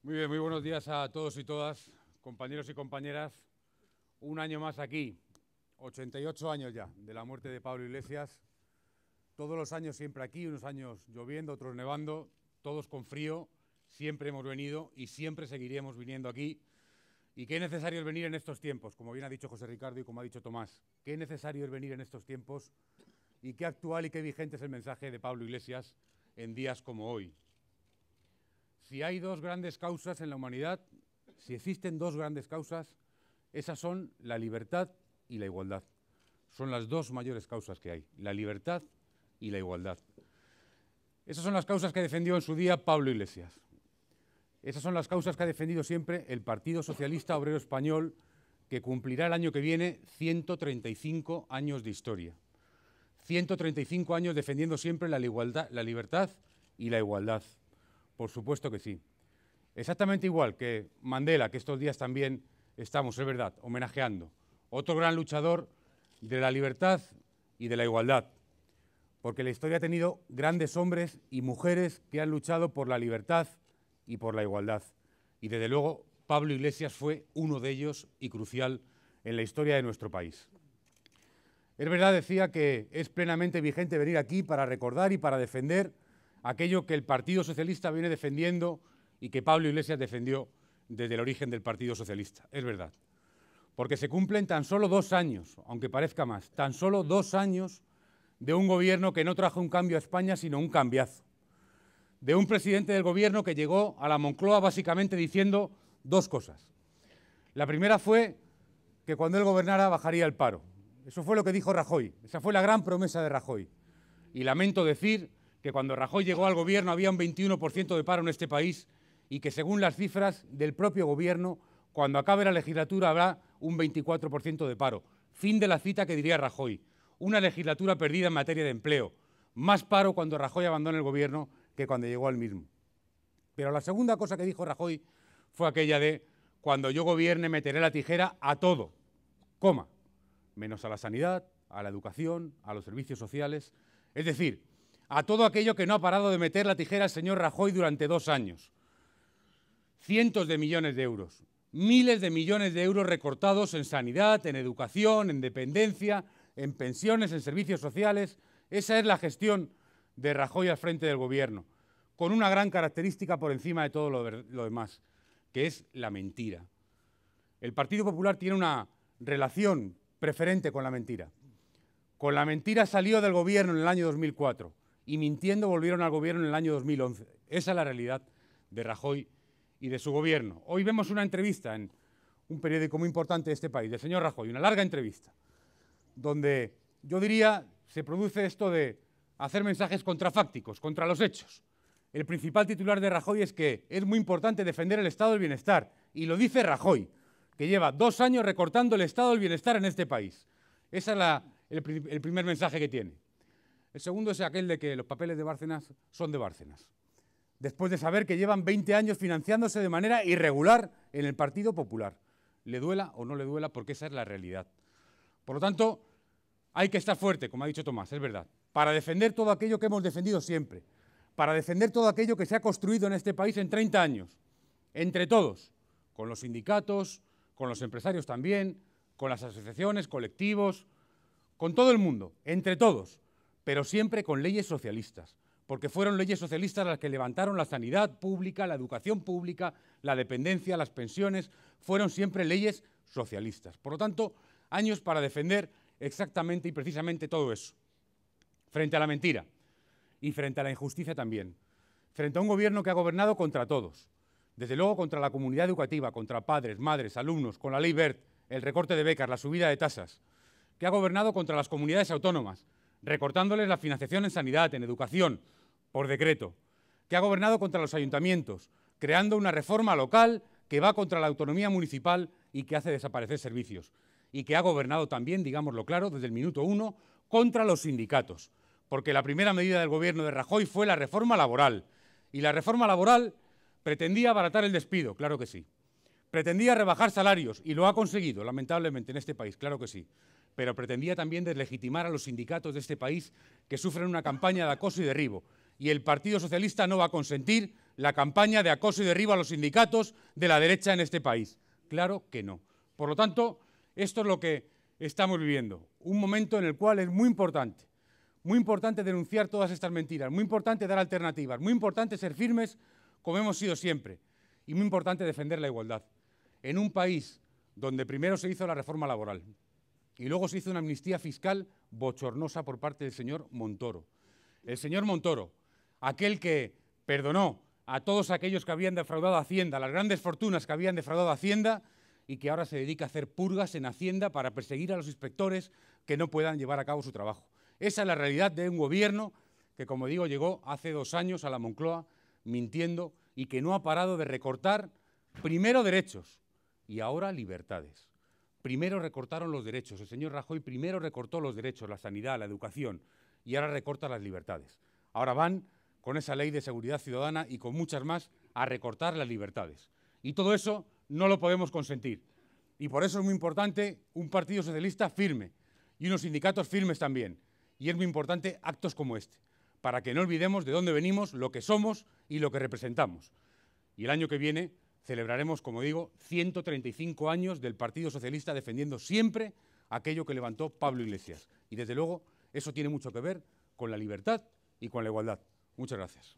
Muy bien, muy buenos días a todos y todas, compañeros y compañeras. Un año más aquí, 88 años ya de la muerte de Pablo Iglesias. Todos los años siempre aquí, unos años lloviendo, otros nevando, todos con frío. Siempre hemos venido y siempre seguiremos viniendo aquí. Y qué necesario es venir en estos tiempos, como bien ha dicho José Ricardo y como ha dicho Tomás. Qué necesario es venir en estos tiempos y qué actual y qué vigente es el mensaje de Pablo Iglesias en días como hoy. Si hay dos grandes causas en la humanidad, si existen dos grandes causas, esas son la libertad y la igualdad. Son las dos mayores causas que hay, la libertad y la igualdad. Esas son las causas que defendió en su día Pablo Iglesias. Esas son las causas que ha defendido siempre el Partido Socialista Obrero Español, que cumplirá el año que viene 135 años de historia. 135 años defendiendo siempre la libertad y la igualdad. Por supuesto que sí. Exactamente igual que Mandela, que estos días también estamos, es verdad, homenajeando. Otro gran luchador de la libertad y de la igualdad. Porque la historia ha tenido grandes hombres y mujeres que han luchado por la libertad y por la igualdad. Y desde luego Pablo Iglesias fue uno de ellos y crucial en la historia de nuestro país. Es verdad, decía, que es plenamente vigente venir aquí para recordar y para defender aquello que el Partido Socialista viene defendiendo y que Pablo Iglesias defendió desde el origen del Partido Socialista. Es verdad. Porque se cumplen tan solo 2 años, aunque parezca más, tan solo 2 años de un gobierno que no trajo un cambio a España, sino un cambiazo. De un presidente del gobierno que llegó a la Moncloa básicamente diciendo 2 cosas. La primera fue que cuando él gobernara bajaría el paro. Eso fue lo que dijo Rajoy. Esa fue la gran promesa de Rajoy. Y lamento decir que cuando Rajoy llegó al gobierno había un 21% de paro en este país y que según las cifras del propio gobierno, cuando acabe la legislatura habrá un 24% de paro. Fin de la cita que diría Rajoy. Una legislatura perdida en materia de empleo. Más paro cuando Rajoy abandone el gobierno que cuando llegó al mismo. Pero la segunda cosa que dijo Rajoy fue aquella de: cuando yo gobierne meteré la tijera a todo, coma, menos a la sanidad, a la educación, a los servicios sociales. Es decir, a todo aquello que no ha parado de meter la tijera el señor Rajoy durante 2 años. Cientos de millones de euros, miles de millones de euros recortados en sanidad, en educación, en dependencia, en pensiones, en servicios sociales. Esa es la gestión de Rajoy al frente del gobierno, con una gran característica por encima de todo lo demás, que es la mentira. El Partido Popular tiene una relación preferente con la mentira. Con la mentira salió del gobierno en el año 2004 y mintiendo volvieron al gobierno en el año 2011. Esa es la realidad de Rajoy y de su gobierno. Hoy vemos una entrevista en un periódico muy importante de este país, del señor Rajoy, una larga entrevista, donde yo diría se produce esto de hacer mensajes contrafácticos, contra los hechos. El principal titular de Rajoy es que es muy importante defender el estado del bienestar, y lo dice Rajoy, que lleva 2 años recortando el estado del bienestar en este país. Ese es el primer mensaje que tiene. El segundo es aquel de que los papeles de Bárcenas son de Bárcenas, después de saber que llevan 20 años financiándose de manera irregular en el Partido Popular. Le duela o no le duela, porque esa es la realidad. Por lo tanto, hay que estar fuerte, como ha dicho Tomás, es verdad, para defender todo aquello que hemos defendido siempre, para defender todo aquello que se ha construido en este país en 30 años, entre todos, con los sindicatos, con los empresarios también, con las asociaciones, colectivos, con todo el mundo, entre todos, pero siempre con leyes socialistas, porque fueron leyes socialistas las que levantaron la sanidad pública, la educación pública, la dependencia, las pensiones, fueron siempre leyes socialistas. Por lo tanto, años para defender exactamente y precisamente todo eso, frente a la mentira y frente a la injusticia también, frente a un gobierno que ha gobernado contra todos, desde luego contra la comunidad educativa, contra padres, madres, alumnos, con la ley Wert, el recorte de becas, la subida de tasas, que ha gobernado contra las comunidades autónomas, recortándoles la financiación en sanidad, en educación, por decreto, que ha gobernado contra los ayuntamientos, creando una reforma local que va contra la autonomía municipal y que hace desaparecer servicios, y que ha gobernado también, digámoslo claro, desde el minuto 1, contra los sindicatos, porque la primera medida del gobierno de Rajoy fue la reforma laboral, y la reforma laboral pretendía abaratar el despido, claro que sí, pretendía rebajar salarios, y lo ha conseguido, lamentablemente, en este país, claro que sí, pero pretendía también deslegitimar a los sindicatos de este país, que sufren una campaña de acoso y derribo, y el Partido Socialista no va a consentir la campaña de acoso y derribo a los sindicatos de la derecha en este país. Claro que no. Por lo tanto, esto es lo que estamos viviendo. Un momento en el cual es muy importante denunciar todas estas mentiras, muy importante dar alternativas, muy importante ser firmes como hemos sido siempre y muy importante defender la igualdad. En un país donde primero se hizo la reforma laboral y luego se hizo una amnistía fiscal bochornosa por parte del señor Montoro. El señor Montoro, aquel que perdonó a todos aquellos que habían defraudado a Hacienda, las grandes fortunas que habían defraudado a Hacienda y que ahora se dedica a hacer purgas en Hacienda para perseguir a los inspectores que no puedan llevar a cabo su trabajo. Esa es la realidad de un gobierno que, como digo, llegó hace 2 años a la Moncloa mintiendo y que no ha parado de recortar primero derechos y ahora libertades. Primero recortaron los derechos, el señor Rajoy primero recortó los derechos, la sanidad, la educación, y ahora recorta las libertades. Ahora van con esa ley de seguridad ciudadana y con muchas más a recortar las libertades. Y todo eso no lo podemos consentir. Y por eso es muy importante un Partido Socialista firme y unos sindicatos firmes también. Y es muy importante actos como este, para que no olvidemos de dónde venimos, lo que somos y lo que representamos. Y el año que viene celebraremos, como digo, 135 años del Partido Socialista defendiendo siempre aquello que levantó Pablo Iglesias. Y desde luego eso tiene mucho que ver con la libertad y con la igualdad. Muchas gracias.